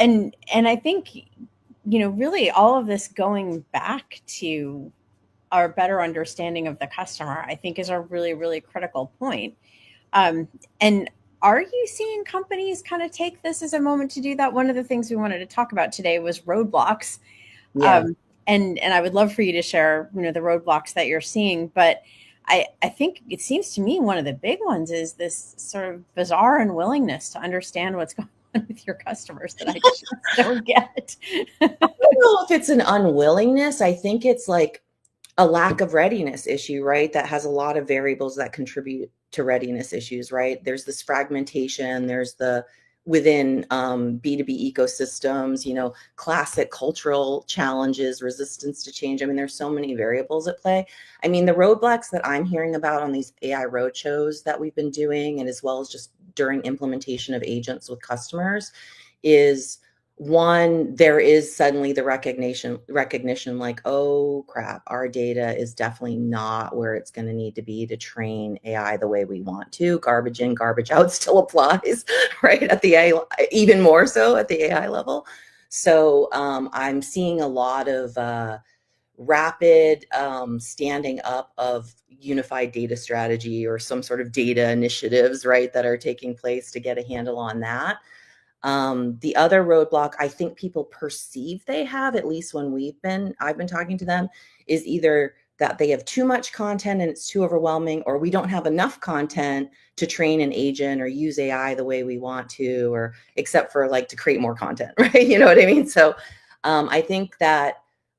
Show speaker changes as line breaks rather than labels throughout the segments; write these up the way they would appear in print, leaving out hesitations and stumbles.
and I think, really all of this going back to our better understanding of the customer, I think is a really, really critical point. And are you seeing companies kind of take this as a moment to do that? One of the things we wanted to talk about today was roadblocks.
Yeah.
And I would love for you to share, the roadblocks that you're seeing. But I think it seems to me one of the big ones is this sort of bizarre unwillingness to understand what's going on with your customers that I just don't get.
I don't know if it's an unwillingness. I think it's like a lack of readiness issue, right? That has a lot of variables that contribute to readiness issues, right? There's this fragmentation, there's the within B2B ecosystems, classic cultural challenges, resistance to change. I mean, there's so many variables at play. I mean, the roadblocks that I'm hearing about on these AI roadshows that we've been doing, and as well as just during implementation of agents with customers, is one, there is suddenly the recognition like, oh crap, our data is definitely not where it's going to need to be to train AI the way we want to. Garbage in, garbage out still applies, right? At the AI, even more so at the AI level. So I'm seeing a lot of rapid standing up of unified data strategy or some sort of data initiatives, right, that are taking place to get a handle on that. The other roadblock I think people perceive they have, at least when I've been talking to them, is either that they have too much content and it's too overwhelming, or we don't have enough content to train an agent or use AI the way we want to, or except for like to create more content, right? You know what I mean? So I think that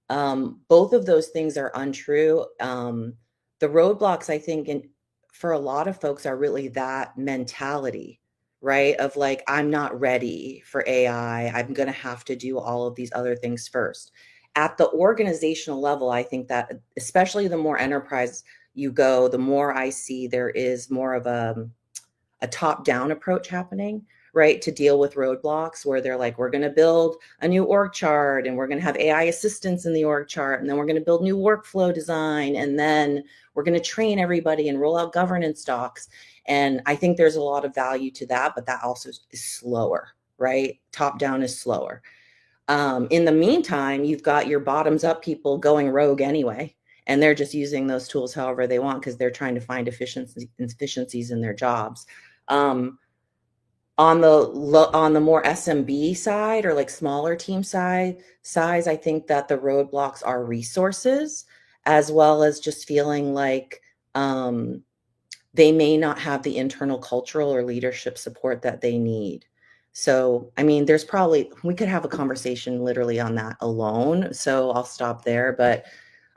both of those things are untrue. The roadblocks, I think, for a lot of folks are really that mentality, right? Of like, I'm not ready for AI. I'm going to have to do all of these other things first. At the organizational level, I think that especially the more enterprise you go, the more I see there is more of a top-down approach happening, right, to deal with roadblocks, where they're like, we're going to build a new org chart and we're going to have AI assistants in the org chart, and then we're going to build new workflow design, and then we're going to train everybody and roll out governance docs. And I think there's a lot of value to that, but that also is slower, right? Top down is slower. In the meantime, you've got your bottoms up people going rogue anyway, and they're just using those tools however they want because they're trying to find efficiencies in their jobs. On the more SMB side, or like smaller team size, I think that the roadblocks are resources, as well as just feeling like they may not have the internal cultural or leadership support that they need. So, I mean, we could have a conversation literally on that alone. So I'll stop there. But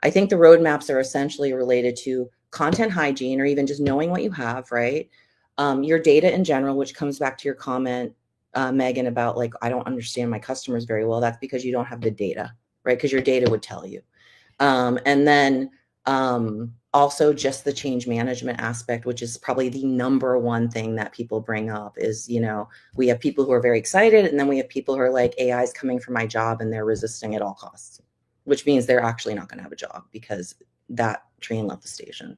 I think the roadmaps are essentially related to content hygiene, or even just knowing what you have, right? Your data in general, which comes back to your comment, Megan, about like, I don't understand my customers very well. That's because you don't have the data, right? Because your data would tell you. And then also just the change management aspect, which is probably the number one thing that people bring up is, we have people who are very excited, and then we have people who are like, AI is coming for my job, and they're resisting at all costs, which means they're actually not going to have a job because that train left the station.